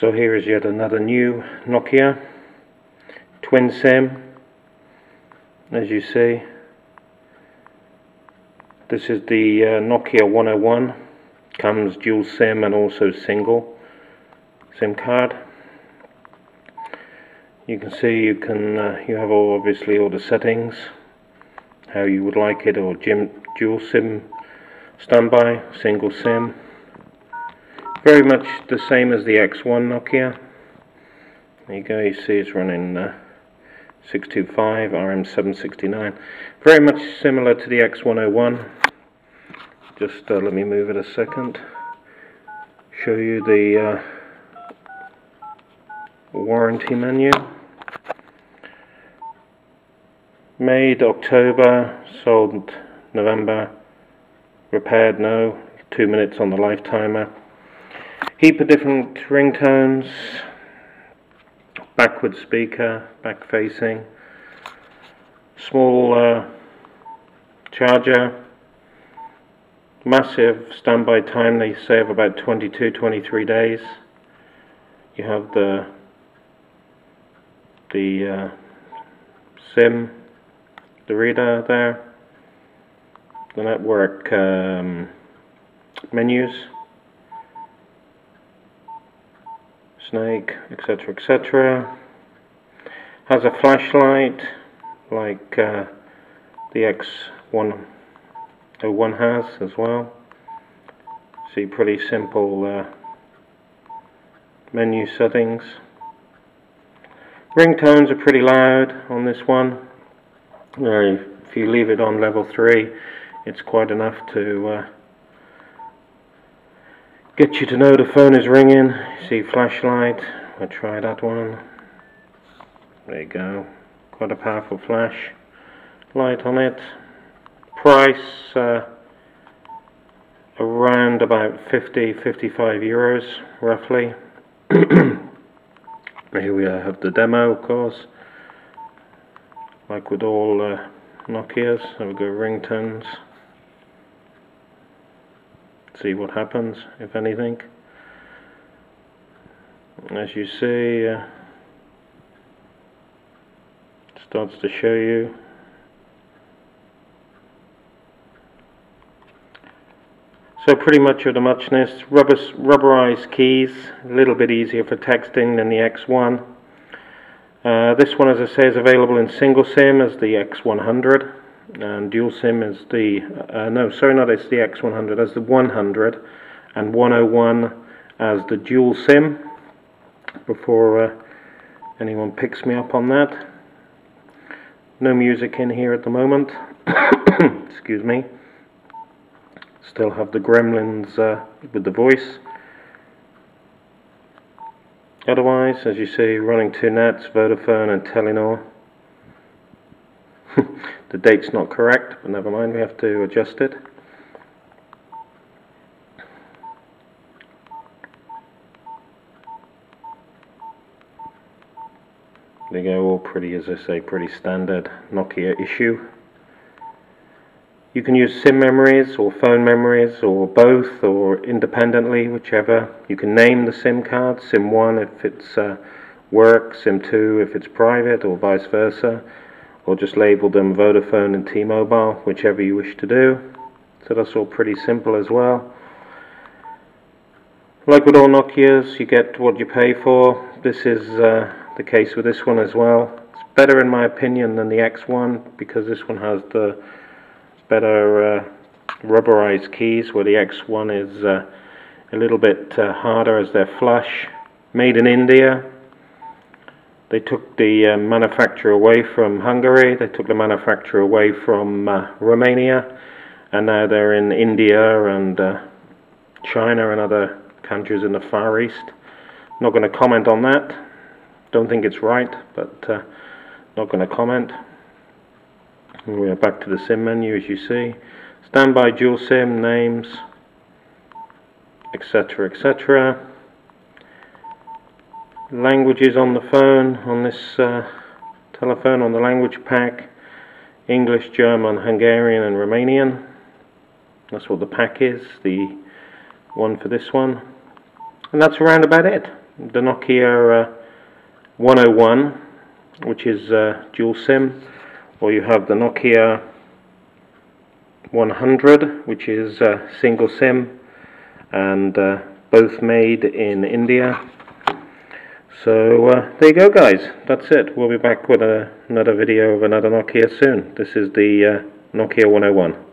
So here is yet another new Nokia twin SIM. As you see, this is the Nokia 101. Comes dual SIM and also single SIM card. You can see you have obviously all the settings, how you would like it, or dual SIM standby, single SIM. Very much the same as the X1 Nokia. There you go, you see it's running 625 RM769. Very much similar to the X101. Just let me move it a second. Show you the warranty menu. Made October, sold November, repaired no, 2 minutes on the lifetimer. Heap of different ringtones, backward speaker, back facing, small charger, massive standby time, they say of about 22-23 days. You have the SIM, the reader there, the network menus, snake, etc, etc. Has a flashlight like the X101 has as well. See, pretty simple menu settings. Ringtones are pretty loud on this one. If you leave it on level 3, it's quite enough to get you to know the phone is ringing. See, flashlight, I'll try that one. There you go, quite a powerful flash light on it. Price around about 50-55 euros roughly. Here we have the demo, of course, like with all Nokias. There we go, ringtones. See what happens, if anything. As you see, starts to show you. So pretty much of the muchness. Rubberized keys, a little bit easier for texting than the X1. This one, as I say, is available in single SIM as the X100, and dual SIM is the it's the X100 as the 100, and 101 as the dual SIM. Before anyone picks me up on that. No music in here at the moment. Excuse me. Still have the gremlins with the voice. Otherwise, as you see, running 2 nets, Vodafone and Telenor. The date's not correct, but never mind, we have to adjust it. They go all pretty, as I say, pretty standard Nokia issue. You can use SIM memories or phone memories or both or independently, whichever. You can name the SIM card, SIM 1 if it's work, SIM 2 if it's private, or vice versa, or just label them Vodafone and T-Mobile, whichever you wish to do. So that's all pretty simple as well. Like with all Nokias, you get what you pay for. This is the case with this one as well. It's better in my opinion than the X1 because this one has the better rubberized keys, where the X1 is a little bit harder as they're flush. Made in India. They took the manufacturer away from Hungary, they took the manufacturer away from Romania, and now they're in India and China and other countries in the Far East. Not going to comment on that. Don't think it's right, but not going to comment. And we are back to the SIM menu, as you see. Standby dual SIM, names, etc, etc. Languages on the phone, on this telephone, on the language pack. English, German, Hungarian and Romanian. That's what the pack is, the one for this one. And that's around about it. the Nokia 101, which is dual SIM, or you have the Nokia 100, which is single SIM, and both made in India. So there you go, guys, that's it. We'll be back with another video of another Nokia soon. This is the Nokia 101.